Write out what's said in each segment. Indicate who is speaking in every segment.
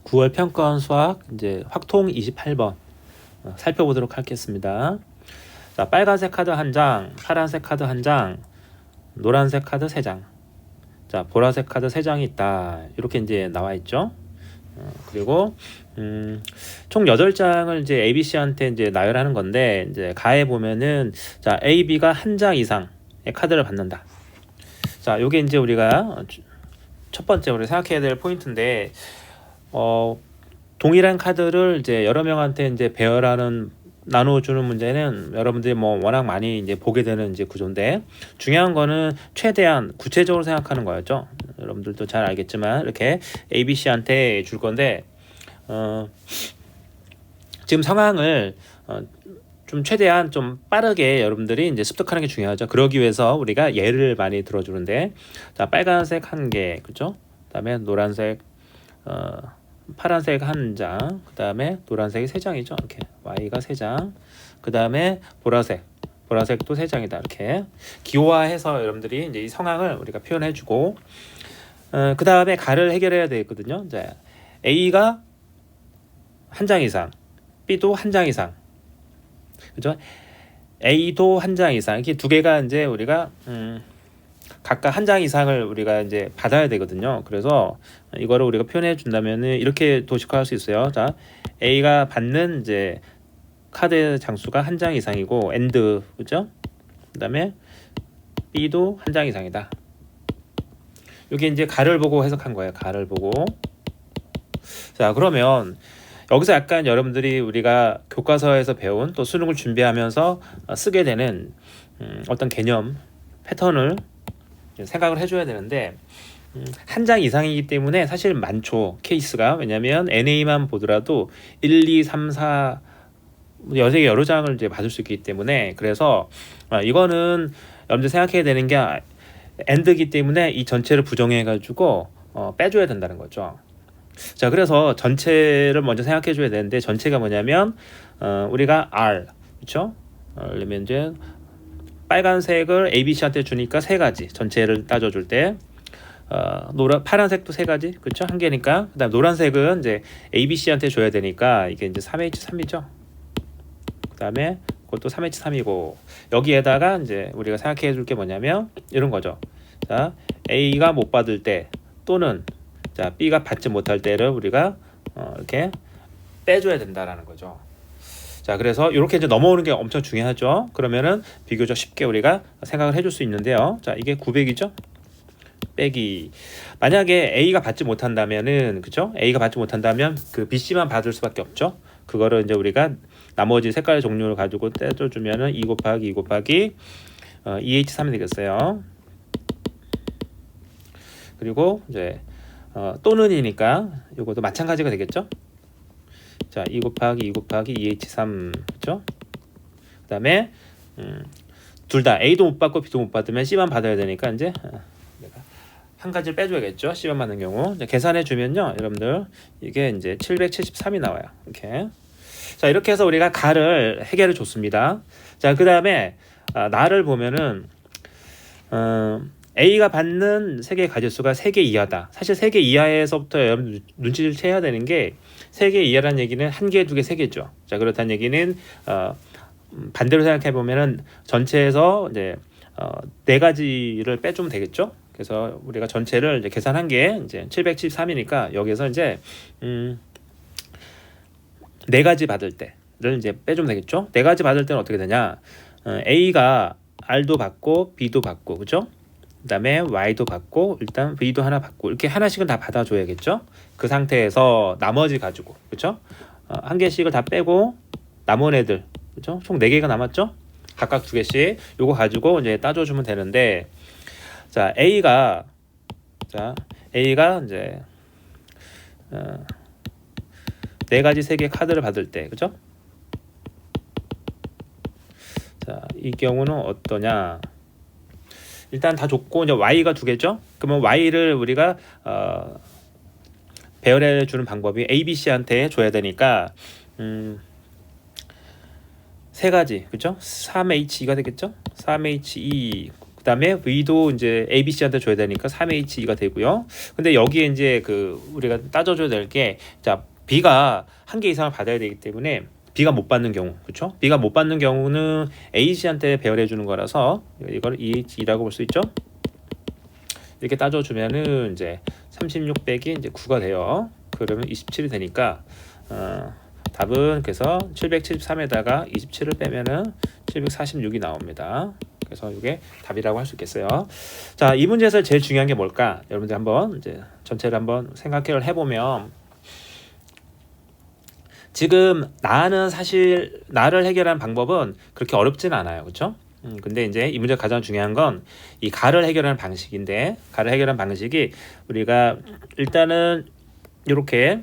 Speaker 1: 9월 평가원 수학 이제 확통 28번 살펴보도록 하겠습니다. 자, 빨간색 카드 한 장, 파란색 카드 한 장, 노란색 카드 3장. 자, 보라색 카드 3장이 있다. 이렇게 이제 나와 있죠. 그리고 총 8장을 이제 ABC한테 이제 나열하는 건데, 이제 가에 보면은 자, AB가 한 장 이상의 카드를 받는다. 자, 요게 이제 우리가 첫 번째 우리 생각해야 될 포인트인데, 동일한 카드를 이제 여러 명한테 이제 배열하는 나눠주는 문제는 여러분들이 뭐 워낙 많이 이제 보게 되는 이제 구조인데, 중요한 거는 최대한 구체적으로 생각하는 거였죠. 여러분들도 잘 알겠지만 이렇게 ABC한테 줄 건데, 지금 상황을 좀 최대한 좀 빠르게 여러분들이 이제 습득하는 게 중요하죠. 그러기 위해서 우리가 예를 많이 들어주는데, 자, 빨간색 1개, 그죠? 그다음에 노란색, 파란색 1장, 그 다음에 노란색이 3장이죠. 이렇게 Y가 3장, 그 다음에 보라색도 3장이다. 이렇게 기호화해서 여러분들이 이제 이 상황을 우리가 표현해주고, 그 다음에 가를 해결해야 되거든요. 이제 A가 한 장 이상, B도 한 장 이상, 그죠? A도 한 장 이상, 이렇게 두 개가 이제 우리가 각각 한 장 이상을 우리가 이제 받아야 되거든요. 그래서 이거를 우리가 표현해 준다면은 이렇게 도식화할 수 있어요. 자, A가 받는 이제 카드 장수가 한 장 이상이고, and, 그죠? 그다음에 B도 한 장 이상이다. 이게 이제 가를 보고 해석한 거예요. 가를 보고. 자, 그러면 여기서 약간 여러분들이 우리가 교과서에서 배운, 또 수능을 준비하면서 쓰게 되는 어떤 개념, 패턴을 생각을 해줘야 되는데, 한 장 이상이기 때문에 사실 많죠, 케이스가. 왜냐하면 NA만 보더라도 1, 2, 3, 4 여러 장을 이제 받을 수 있기 때문에, 그래서 이거는 여러분들 생각해야 되는 게 AND이기 때문에 이 전체를 부정해 가지고 빼줘야 된다는 거죠. 자, 그래서 전체를 먼저 생각해 줘야 되는데, 전체가 뭐냐면 우리가 R, 그렇죠? 그러면 이제 빨간색을 ABC한테 주니까 3가지, 전체를 따져줄 때, 파란색도 3가지, 그렇죠? 1개니까. 그다음 노란색은 이제 ABC한테 줘야 되니까 이게 이제 3H3이죠. 그다음에 그것도 3H3이고, 여기에다가 이제 우리가 생각해 줄 게 뭐냐면 이런 거죠. 자, A가 못 받을 때, 또는 자, B가 받지 못할 때를 우리가 이렇게 빼줘야 된다라는 거죠. 자, 그래서 이렇게 이제 넘어오는 게 엄청 중요하죠. 그러면은 비교적 쉽게 우리가 생각을 해줄 수 있는데요. 자, 이게 900이죠. 빼기. 만약에 A가 받지 못한다면은, 그죠? A가 받지 못한다면 그 BC만 받을 수밖에 없죠. 그거를 이제 우리가 나머지 색깔 종류를 가지고 떼줘주면은 2 곱하기 2 곱하기 2H3이 되겠어요. 그리고 이제 또는이니까 이것도 마찬가지가 되겠죠. 자, 2 곱하기 2 곱하기 2H3, 그렇죠? 그 다음에 둘 다 A도 못 받고 B도 못 받으면 C만 받아야 되니까 이제 내가 한 가지를 빼줘야겠죠. C만 받는 경우. 이제 계산해 주면요, 여러분들 이게 이제 773이 나와요. 이렇게. 자, 이렇게 해서 우리가 가를 해결해 줬습니다. 자, 그 다음에 나를 보면은 A가 받는 세개 가짓수가 3개 이하다. 사실 3개 이하에서부터 여러분 눈치를 채야 되는 게, 3개 이하라는 얘기는 1개, 2개, 3개죠. 자, 그렇다는 얘기는 반대로 생각해 보면은 전체에서 이제 4가지를 빼주면 되겠죠. 그래서 우리가 전체를 이제 계산한 게 이제 773이니까 여기서 이제 4가지 받을 때를 이제 빼주면 되겠죠. 4가지 받을 때는 어떻게 되냐? A가 R도 받고 B도 받고, 그죠? 그 다음에 Y도 받고, 일단 V도 하나 받고, 이렇게 하나씩은 다 받아줘야겠죠. 그 상태에서 나머지 가지고, 그쵸? 한 개씩을 다 빼고 남은 애들, 그쵸? 총 4개가 남았죠. 각각 2개씩 요거 가지고 이제 따져주면 되는데, 자, A가 이제 4가지 3개 카드를 받을 때, 그죠? 자, 이 경우는 어떠냐? 일단 다 줬고, 이제 Y가 2개죠. 그러면 Y를 우리가 배열해 주는 방법이 ABC한테 줘야 되니까 3가지, 그죠? 3H2가 되겠죠? 3H2, 그 그다음에 V도 이제 ABC한테 줘야 되니까 3HE가 되고요. 근데 여기에 이제 그 우리가 따져줘야 될 게 자 B가 한 개 이상을 받아야 되기 때문에 B가 못 받는 경우, 그렇죠? B가 못 받는 경우는 AC한테 배열해 주는 거라서 이걸 EHE라고 볼 수 있죠. 이렇게 따져주면은 이제 36 빼기 이제 9가 돼요. 그러면 27이 되니까 답은 그래서 773에다가 27을 빼면은 746이 나옵니다. 그래서 이게 답이라고 할 수 있겠어요. 자, 이 문제에서 제일 중요한 게 뭘까? 여러분들 한번 이제 전체를 한번 생각을 해보면 지금 나는 사실 나를 해결하는 방법은 그렇게 어렵지는 않아요, 그렇죠? 근데 이제 이 문제 가장 중요한 건 이 가를 해결하는 방식인데 가를 해결하는 방식이 우리가 일단은 이렇게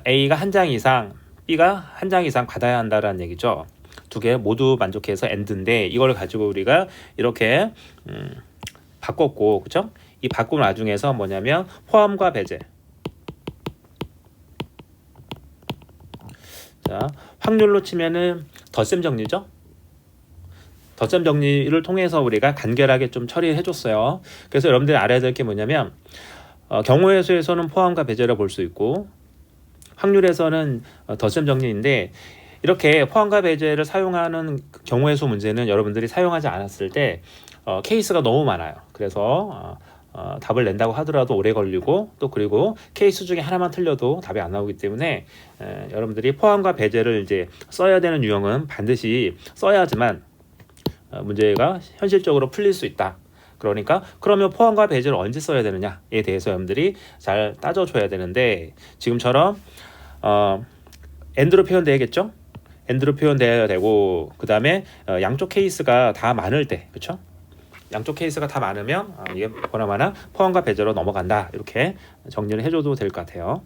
Speaker 1: A가 한 장 이상 B가 한 장 이상 받아야 한다라는 얘기죠. 두 개 모두 만족해서 AND인데 이걸 가지고 우리가 이렇게 바꿨고, 그렇죠? 이 바꿈 와중에서 뭐냐면 포함과 배제. 자, 확률로 치면은 덧셈 정리죠. 덧셈 정리를 통해서 우리가 간결하게 좀 처리해 줬어요. 그래서 여러분들이 알아야 될 게 뭐냐면 경우의 수에서는 포함과 배제를 볼 수 있고 확률에서는 덧셈 정리인데 이렇게 포함과 배제를 사용하는 경우의 수 문제는 여러분들이 사용하지 않았을 때 케이스가 너무 많아요. 그래서 답을 낸다고 하더라도 오래 걸리고 또 그리고 케이스 중에 하나만 틀려도 답이 안 나오기 때문에 여러분들이 포함과 배제를 이제 써야 되는 유형은 반드시 써야지만 문제가 현실적으로 풀릴 수 있다. 그러니까 그러면 포함과 배제를 언제 써야 되느냐에 대해서 여러분들이 잘 따져줘야 되는데 지금처럼 AND로 표현되겠죠? AND로 표현돼야 되고 그 다음에 양쪽 케이스가 다 많을 때, 그렇죠? 양쪽 케이스가 다 많으면 이게 보나마나 포함과 배제로 넘어간다. 이렇게 정리를 해줘도 될 것 같아요.